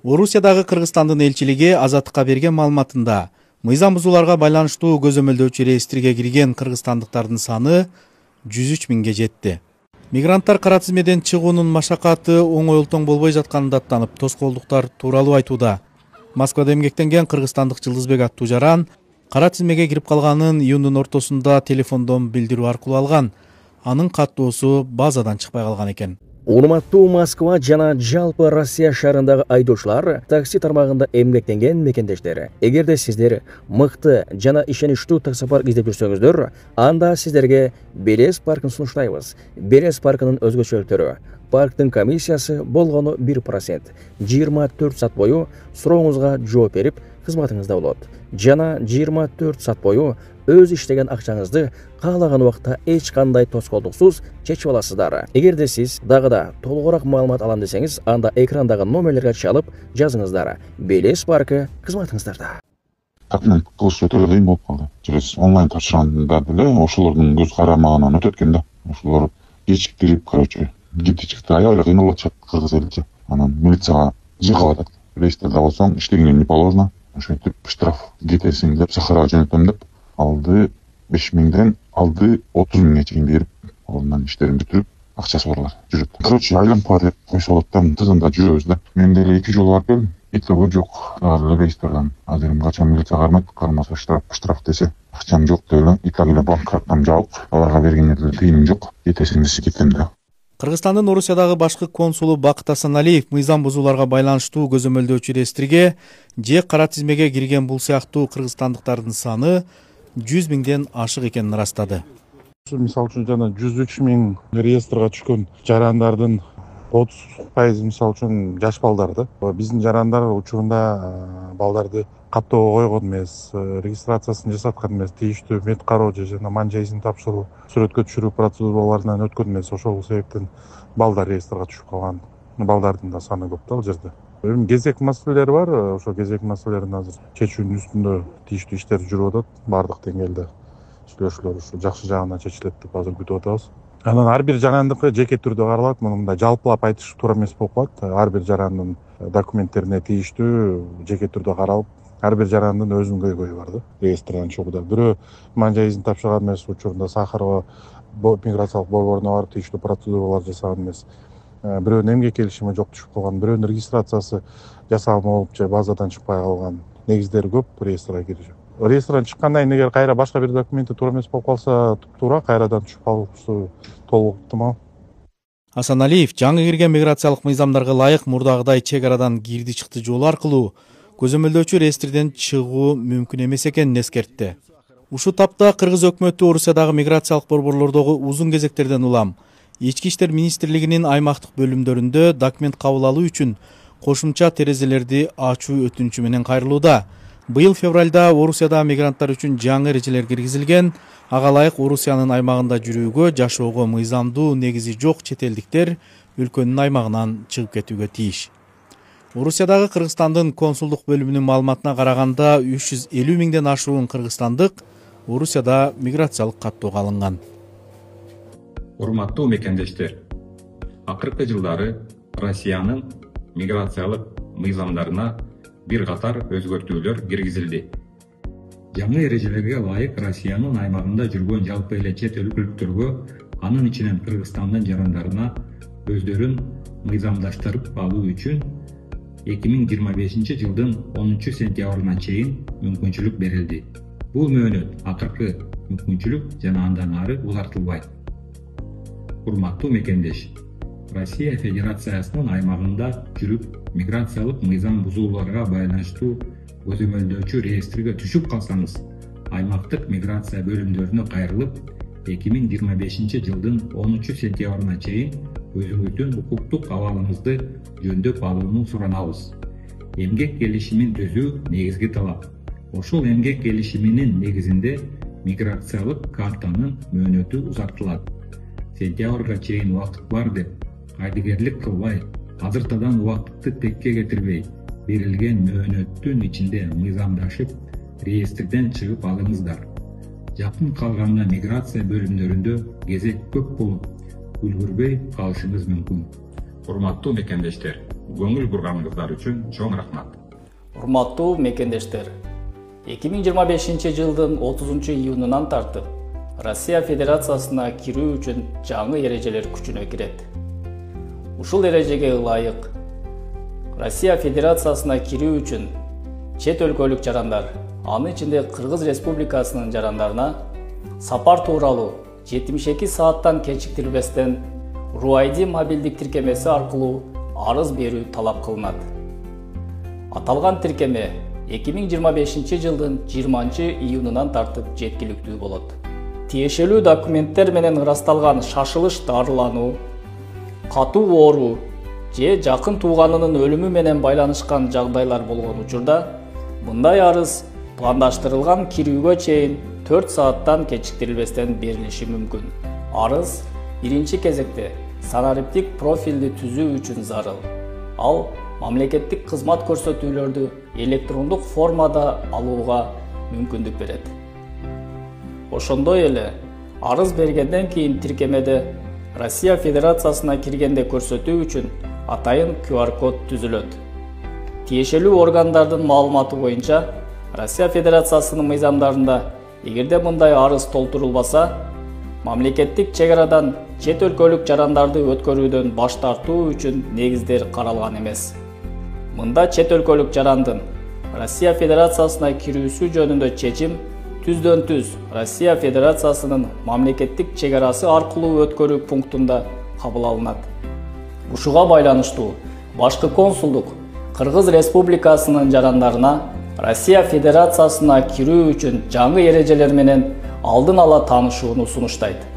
Орусиядагы Кыргызстандын элчилиги Азаттыкка берген маалыматында мыйзам бузууларга байланыштуу көзөмөлдөөчү реестрге кирген кыргызстандыктардын саны 103 миңге жетти. Мигранттар кара тизмеден чыгуунун машакаты оңойлтоң болбой жатканын даттанып, тоскоолдуктар тууралуу айтууда. Москвада эмгектенген кыргызстандык Жылдызбек аттуу жаран кара тизмеге кирип калганын июндун ортосунда телефондон билдирүү аркылуу алган. Анын каттоосу базадан чыкпай калган экен. Урматтуу Москва жана жалпы Россия шаарындагы айдоочулар, такси тармагында эмгектенген мекендештер. Эгерде сиздер мыкты жана ишеничтүү такси парк издеп жүрсөңүздөр, анда сиздерге Белес паркын сунуштайбыз. Белес паркынын өзгөчөлүктөрү: парктын комиссиясы болгону 1%, 24 саат бою сурооңузга жооп берип, кызматыңызда болот. Жана 24 саат бою өз иштеген акчаңызды каалаган убакта эч кандай тоскоолдуксуз чечип аласыздар. Эгерде сиз дагы да толугураак маалымат алам десеңиз, анда экрандагы номерлерге чалып жазыңыздар. Белес паркы кызматыңыздарда. Документ кылыш өтө кыйын болуп калды. Через онлайн тапшырганда деле ошолордун көз карамагынан өтөт экен да. Ошолор кечиктирип, гипти чыкты, аябай кыйналып атышат кыргыз элчи. Анан милицияга жыгып атат. Рейстерде болсоң иштегениң не положено. Ошентип штраф кетесиң деп Сахарага жөнөтөм деп алды 5 миңден алды 30 миңге чейин берип, андан иштерин бүтүрүп, акчасы барлар жүрөт. Короче, айланпа деп койсо болот да, тызында жүрөбүз да. Мен деле 2 жолу барып келдим. Этлөө жок, дагы рейстерден. Азыр качан милиция кармайт, кармаса штраф десе, акчам жок деп эле Италияда банк карттам жабык. Аларга берген эле тыйыным жок. Кетесиң десе кетем да. Кыргызстандын Орусиядагы башкы консулу Бакыт Асаналиев мыйзам бузууларга байланыштуу көзөмөлдөөчү реестрге же кара тизмеге кирген бул сыяктуу кыргызстандыктардын саны 100 миңден ашык экенин ырастады. Мисалы үчүн жана 103 миң реестрге түшкөн жарандардын 30% мисалы үчүн жаш балдар да. Биздин жарандар учурунда балдарды каттоого койгон эмес, регистрациясын жасаткан эмес, тийиштүү мед кароо же жана манжа изин тапшыруу, сүрөткө түшүрүү процедураларынан өткөн эмес. Ошол себептен балдар реестрге түшүп калган балдардын да саны көп да ал жерде. Эми кезек маселелери бар, ошо кезек маселелерин азыр чечүүнүн үстүндө тийиштүү иштер жүрүп атат. Бардык деңгээлде сүйлөшүүлөр ушу жакшы жагына чечилет деп азыр күтүп атабыз. Анан ар бир жарандыкы жеке түрдө каралат. Мында жалпылап айтыш туура эмес болуп калат. Ар бир жарандын документтерине тийиштүү жеке түрдө каралып, ар бир жарандын өзүнүн көйгөйү бар да. Реестрден чыгууда бирөө манжа изин тапшырган эмес, учурунда Сахарова миграциялык борборуна барып тийиштүү процедуралар жасаган эмес. Бирөөнүн эмгек келишими жок түшүп калган, бирөөнүн регистрациясы жасалмап же базадан чыкпай калган негиздери көп реестрге кириши. Реестрден чыккандан кийин эгер кайра башка бир документи туура эмес болуп калса, туура кайрадан түшүп калышы толук ыктымал. Асаналиев жаңы кирген миграциялык мыйзамдарга ылайык мурдагыдай чек арадан кирди чыкты жол аркылуу көзөмөлдөөчү реестрден чыгуу мүмкүн эмес экенин эскертти. Ушу тапта кыргыз өкмөтү Орусиядагы миграциялык борборлордогу узун кезектерден улам Ички иштер министрлигинин аймактык бөлүмдөрүндө документ кабыл алуу үчүн кошумча терезелерди ачуу өтүнүчү менен кайрылууда. Быйыл февралда Орусияда мигранттар үчүн жаңы эрежелер киргизилген. Ага ылайык Орусиянын аймагында жүрүүгө, жашоого мыйзамдуу негизи жок чет элдиктер өлкөнүн аймагынан чыгып кетүүгө тийиш. Орусиядагы Кыргызстандын консулдук бөлүмүнүн маалыматына караганда 350 миңден ашуун кыргызстандык Орусияда миграциялык каттоого алынган. Урматтуу мекендештер, акыркы жылдары Россиянын миграциялык мыйзамдарына бир катар өзгөртүүлөр киргизилди. Жаңы эрежелерге ылайык Россиянын аймагында жүргөн жалпы эле чет өлкөлүктөргө, анын ичинен Кыргызстандын жарандарына өздөрүн мыйзамдаштырып алуу үчүн 2025 жылдын 10 сентябрына чейин мүмкүнчүлүк берилди. Бул мөөнөт акыркы мүмкүнчүлүк жана андан ары узартылбайт. Урматтуу мекендеш, Россия Федерациясынын аймагында жүрүп, миграциялык мыйзам бузууларга байланыштуу көзөмөлдөөчү реестрге түшүп калсаңыз, аймактык миграция бөлүмдөрүнө кайрылып, 2025 жылдын 10 сентябрына чейин өзүңүздүн укуктук абалыңызды жөндөп алууну суранабыз. Эмгек келишимин түзүү негизги талап. Ошол эмгек келишиминин негизинде миграциялык картанын мөөнөтү узартылат. Сентябрга чейин убакыт бар деп, кайдыгерлик кылбай, азыртадан убакытты текке кетирбей, берилген мөөнөттүн ичинде мыйзамдашып, реестрден чыгып алыңыздар. Жакын калганда миграция бөлүмдөрүндө кезек көп болуп, үлгүрбөй калышыңыз мүмкүн. Урматтуу мекендештер, көңүл бурганыңыздар үчүн чоң рахмат. Урматтуу мекендештер, 2025 жылдын 30 июнунан тартып Россия Федерациясына кирүү үчүн жаңы эрежелер күчүнө кирет. Ушул эрежеге ылайык Россия Федерациясына кирүү үчүн чет өлкөлүк жарандар, аны ичинде Кыргыз Республикасынын жарандарына сапар тууралуу 72 сааттан кечиктирилбестен RUID мобилдик тиркемеси аркылуу арыз берүү талап кылынат. Аталган тиркеме 2025 жылдын 20 июнунан тартып жеткиликтүү болот. Тиешелүү документтер менен ырасталган шашылыш дарылануу, катуу оору же жакын тууганынын өлүмү менен байланышкан жагдайлар болгон учурда мындай арыз пландаштырылган кирүүгө чейин 4 сааттан кечиктирилбестен берилиши мүмкүн. Арыз биринчи кезекте санариптик профилди түзүү үчүн зарыл. Ал мамлекеттик кызмат көрсөтүүлөрдү электрондук формада алууга мүмкүндүк берет. Ошондой эле арыз бергенден кийин тиркемеде Россия Федерациясына киргенде көрсөтүү үчүн атайын QR-код түзүлөт. Тиешелүү органдардын маалыматы боюнча Россия Федерациясынын мыйзамдарында эгерде мындай арыз толтурулбаса, мамлекеттик чек арадан чет өлкөлүк жарандарды өткөрүүдөн баш тартуу үчүн негиздер каралган эмес. Мында чет өлкөлүк жарандын Россия Федерациясына кирүүсү жөнүндө чечим түздөн-түз Россия Федерациясынын мамлекеттик чек арасы аркылуу өткөрүү пунктунда кабыл алынат. Ушуга байланыштуу башкы консулдук Кыргыз Республикасынын жарандарына Россия Федерациясына кирүү үчүн жаңы эрежелер менен алдын ала таанышууну сунуштайт.